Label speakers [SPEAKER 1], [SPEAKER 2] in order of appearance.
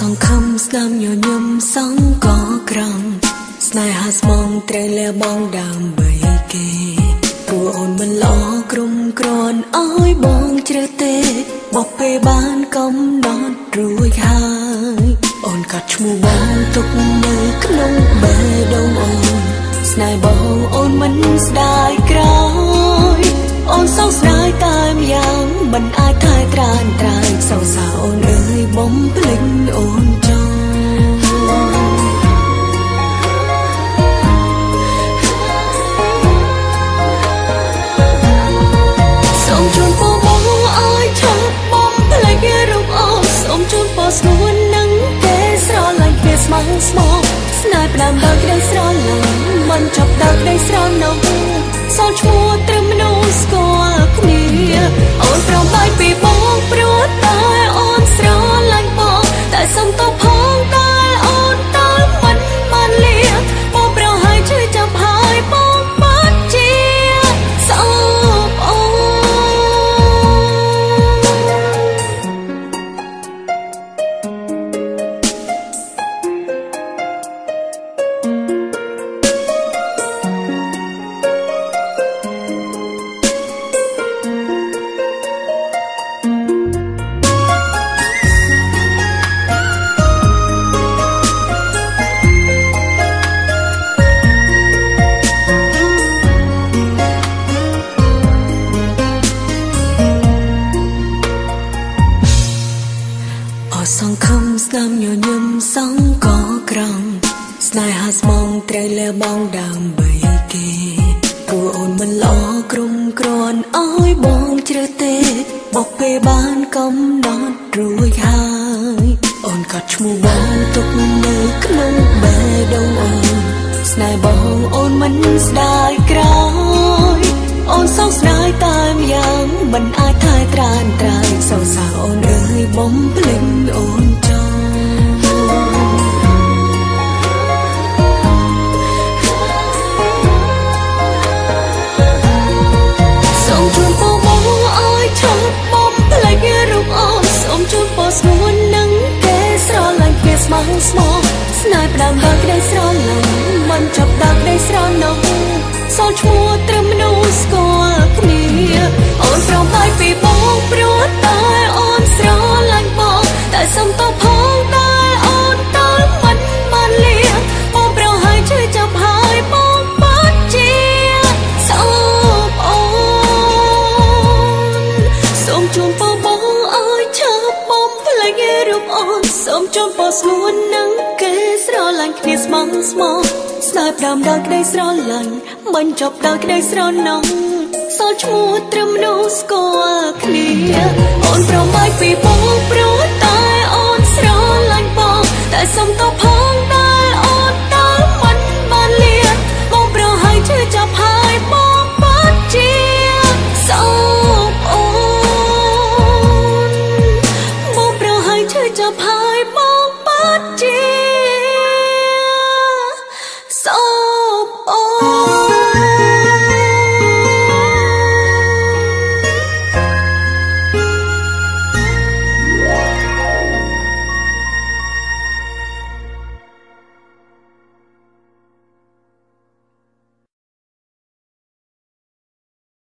[SPEAKER 1] សង្ឃឹមស្នាមញញឹមសងកក្រំស្នេហាស្មងត្រេះលះបងដើម្បីគេព្រោះអូនមិនល្អក្រុមក្រនអើយបងជ្រើទេបោះពេលបានកំណត់រួចហើយអូនកាត់ឈ្មោះបងទុកនៅក្នុងបេះដូងអូនស្នេហ៍បងអូនមិនស្ដាយក្រោយអូនសោកស្ដាយតែម្យ៉ាងមិនអាចថែត្រានត្រាយសោកសៅអូនអើយបំភ្លេចអូនចង់សូមជូនពរបងអើយឆាប់បំភ្លេចរូបអូនសូមជូនពរស្នួននឹងគេស្រឡាញ់គ្នាស្មងស្មងស្នេហ៍ផ្ដាំដល់ក្ដីស្រឡាញ់មិនចប់ដល់ក្ដីស្រណោះសល់ឈ្មោះត្រឹមមនុស្សស្គាល់គ្នាអូនប្រំបាយពីបងព្រោះតែអូនស្រឡាញ់បងតែសុំទៅផងតែអូនទៅមិនបានលៀងបងប្រហើយជួយចាំហើយបងបាត់ជាសោកអូនសង្ឃឹមស្នាមញញឹមសងកក្រំស្នេហាស្មងត្រេះលះបងដើម្បីគេព្រោះអូនមិនល្អក្រុមក្រនអើយបងជ្រើទេបោះពេលបានកំណត់រួចហើយអូនកាត់ឈ្មោះបងទុកនៅក្នុងបេះដូងអូនស្នេហ៍បងអូនមិនស្ដាយក្រោយអូនសោកស្ដាយតែម្យ៉ាងមិនអាចថែត្រានត្រាយសោកសៅអូនអើយបំភ្លេចអូនចង់សូមជូនពរបងអើយឆាប់បំភ្លេចរូបអូនសូមជូនពរស្នួននឹងគេស្រឡាញ់គ្នាស្មងស្មងស្នេហ៍ផ្ដាំដល់ក្ដីស្រឡាញ់មិនចប់ដល់ក្ដីស្រណោះសល់ឈ្មោះត្រឹមមនុស្សស្គាល់គ្នាអូនប្រំបាយពីបងព្រោះតែអូនស្រឡាញ់បងតែសុំទៅផងតែអូនទៅមិនបានលៀងបងប្រហើយជួយចាំហើយបងបាត់ជាសោកអូនសូមជូនពរបងអើយឆាប់បំភ្លេចរូបអូនសូមជូនពរស្នួននឹងគេស្រឡាញ់គ្នាស្មងស្មងស្នេហ៍ផ្ដាំដល់ក្ដីស្រឡាញ់មិនចប់ដល់ក្ដីស្រណោះសល់ឈ្មោះត្រឹមមនុស្សស្គាល់គ្នា